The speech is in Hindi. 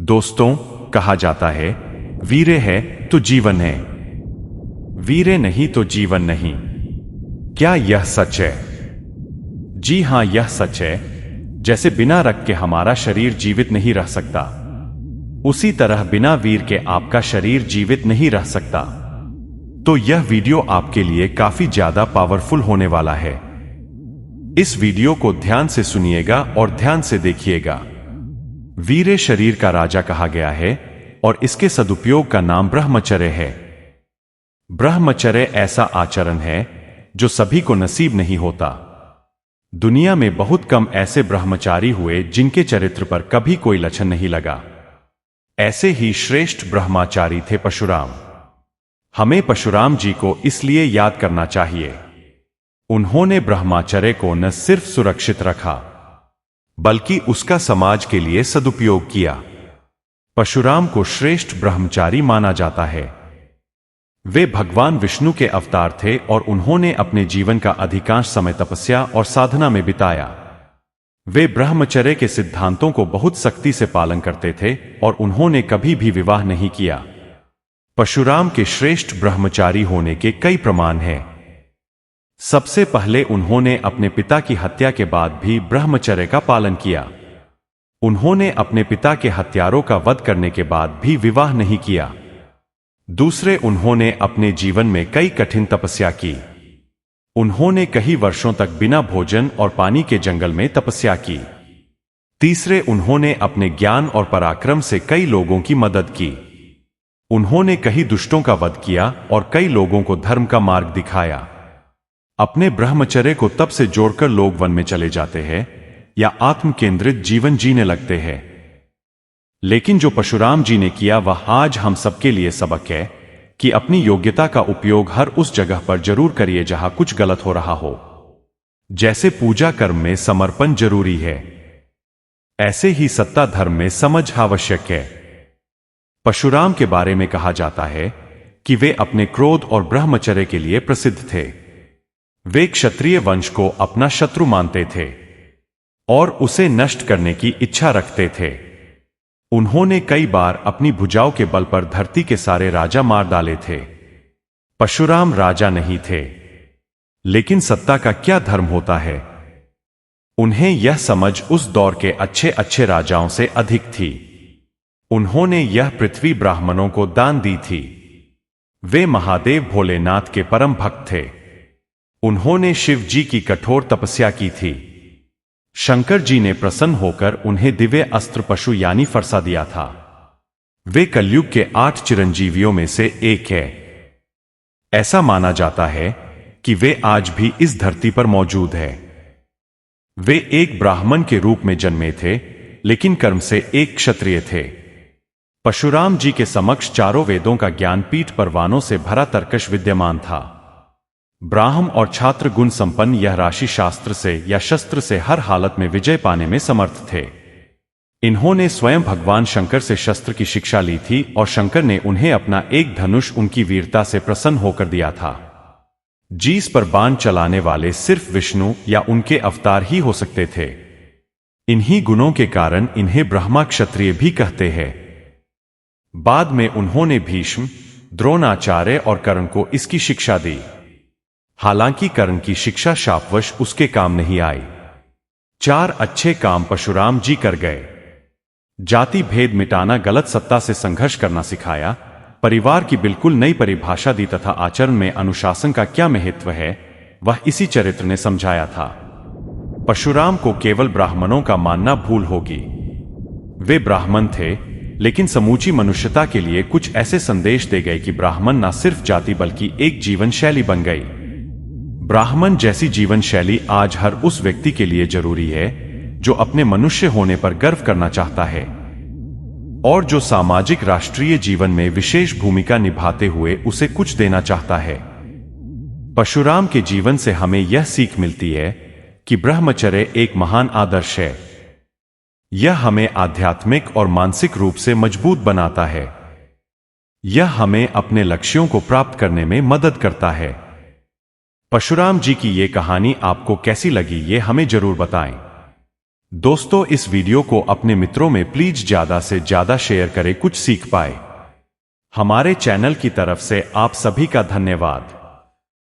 दोस्तों, कहा जाता है वीर्य है तो जीवन है, वीर्य नहीं तो जीवन नहीं। क्या यह सच है? जी हां, यह सच है। जैसे बिना रक्त के हमारा शरीर जीवित नहीं रह सकता, उसी तरह बिना वीर के आपका शरीर जीवित नहीं रह सकता। तो यह वीडियो आपके लिए काफी ज्यादा पावरफुल होने वाला है। इस वीडियो को ध्यान से सुनिएगा और ध्यान से देखिएगा। वीर्य शरीर का राजा कहा गया है और इसके सदुपयोग का नाम ब्रह्मचर्य है। ब्रह्मचर्य ऐसा आचरण है जो सभी को नसीब नहीं होता। दुनिया में बहुत कम ऐसे ब्रह्मचारी हुए जिनके चरित्र पर कभी कोई लक्षण नहीं लगा। ऐसे ही श्रेष्ठ ब्रह्मचारी थे परशुराम। हमें परशुराम जी को इसलिए याद करना चाहिए। उन्होंने ब्रह्मचर्य को न सिर्फ सुरक्षित रखा बल्कि उसका समाज के लिए सदुपयोग किया। परशुराम को श्रेष्ठ ब्रह्मचारी माना जाता है। वे भगवान विष्णु के अवतार थे और उन्होंने अपने जीवन का अधिकांश समय तपस्या और साधना में बिताया। वे ब्रह्मचर्य के सिद्धांतों को बहुत सख्ती से पालन करते थे और उन्होंने कभी भी विवाह नहीं किया। परशुराम के श्रेष्ठ ब्रह्मचारी होने के कई प्रमाण हैं। सबसे पहले उन्होंने अपने पिता की हत्या के बाद भी ब्रह्मचर्य का पालन किया। उन्होंने अपने पिता के हत्यारों का वध करने के बाद भी विवाह नहीं किया। दूसरे, उन्होंने अपने जीवन में कई कठिन तपस्या की। उन्होंने कई वर्षों तक बिना भोजन और पानी के जंगल में तपस्या की। तीसरे, उन्होंने अपने ज्ञान और पराक्रम से कई लोगों की मदद की। उन्होंने कई दुष्टों का वध किया और कई लोगों को धर्म का मार्ग दिखाया। अपने ब्रह्मचर्य को तब से जोड़कर लोग वन में चले जाते हैं या आत्म केंद्रित जीवन जीने लगते हैं। लेकिन जो परशुराम जी ने किया वह आज हम सबके लिए सबक है कि अपनी योग्यता का उपयोग हर उस जगह पर जरूर करिए जहां कुछ गलत हो रहा हो। जैसे पूजा कर्म में समर्पण जरूरी है, ऐसे ही सत्ता धर्म में समझ आवश्यक है। परशुराम के बारे में कहा जाता है कि वे अपने क्रोध और ब्रह्मचर्य के लिए प्रसिद्ध थे। वे क्षत्रिय वंश को अपना शत्रु मानते थे और उसे नष्ट करने की इच्छा रखते थे। उन्होंने कई बार अपनी भुजाओं के बल पर धरती के सारे राजा मार डाले थे। परशुराम राजा नहीं थे, लेकिन सत्ता का क्या धर्म होता है, उन्हें यह समझ उस दौर के अच्छे अच्छे राजाओं से अधिक थी। उन्होंने यह पृथ्वी ब्राह्मणों को दान दी थी। वे महादेव भोलेनाथ के परम भक्त थे। उन्होंने शिव जी की कठोर तपस्या की थी। शंकर जी ने प्रसन्न होकर उन्हें दिव्य अस्त्र पशु यानी फरसा दिया था। वे कलयुग के 8 चिरंजीवियों में से एक है। ऐसा माना जाता है कि वे आज भी इस धरती पर मौजूद है। वे एक ब्राह्मण के रूप में जन्मे थे, लेकिन कर्म से एक क्षत्रिय थे। परशुराम जी के समक्ष चारों वेदों का ज्ञान पीठ परवानों से भरा तर्कश विद्यमान था। ब्राह्म और छात्र गुण संपन्न यह राशि शास्त्र से या शस्त्र से हर हालत में विजय पाने में समर्थ थे। इन्होंने स्वयं भगवान शंकर से शस्त्र की शिक्षा ली थी और शंकर ने उन्हें अपना एक धनुष उनकी वीरता से प्रसन्न होकर दिया था। जिस पर बाण चलाने वाले सिर्फ विष्णु या उनके अवतार ही हो सकते थे। इन्हीं गुणों के कारण इन्हें ब्रह्मा क्षत्रिय भी कहते हैं। बाद में उन्होंने भीष्म, द्रोणाचार्य और कर्ण को इसकी शिक्षा दी। हालांकि कर्ण की शिक्षा शापवश उसके काम नहीं आई। 4 अच्छे काम परशुराम जी कर गए। जाति भेद मिटाना, गलत सत्ता से संघर्ष करना सिखाया, परिवार की बिल्कुल नई परिभाषा दी तथा आचरण में अनुशासन का क्या महत्व है वह इसी चरित्र ने समझाया था। परशुराम को केवल ब्राह्मणों का मानना भूल होगी। वे ब्राह्मण थे, लेकिन समूची मनुष्यता के लिए कुछ ऐसे संदेश दे गए कि ब्राह्मण न सिर्फ जाति बल्कि एक जीवन शैली बन गई। ब्राह्मण जैसी जीवन शैली आज हर उस व्यक्ति के लिए जरूरी है जो अपने मनुष्य होने पर गर्व करना चाहता है और जो सामाजिक राष्ट्रीय जीवन में विशेष भूमिका निभाते हुए उसे कुछ देना चाहता है। परशुराम के जीवन से हमें यह सीख मिलती है कि ब्रह्मचर्य एक महान आदर्श है। यह हमें आध्यात्मिक और मानसिक रूप से मजबूत बनाता है। यह हमें अपने लक्ष्यों को प्राप्त करने में मदद करता है। परशुराम जी की ये कहानी आपको कैसी लगी ये हमें जरूर बताएं। दोस्तों, इस वीडियो को अपने मित्रों में प्लीज ज्यादा से ज्यादा शेयर करें, कुछ सीख पाए। हमारे चैनल की तरफ से आप सभी का धन्यवाद।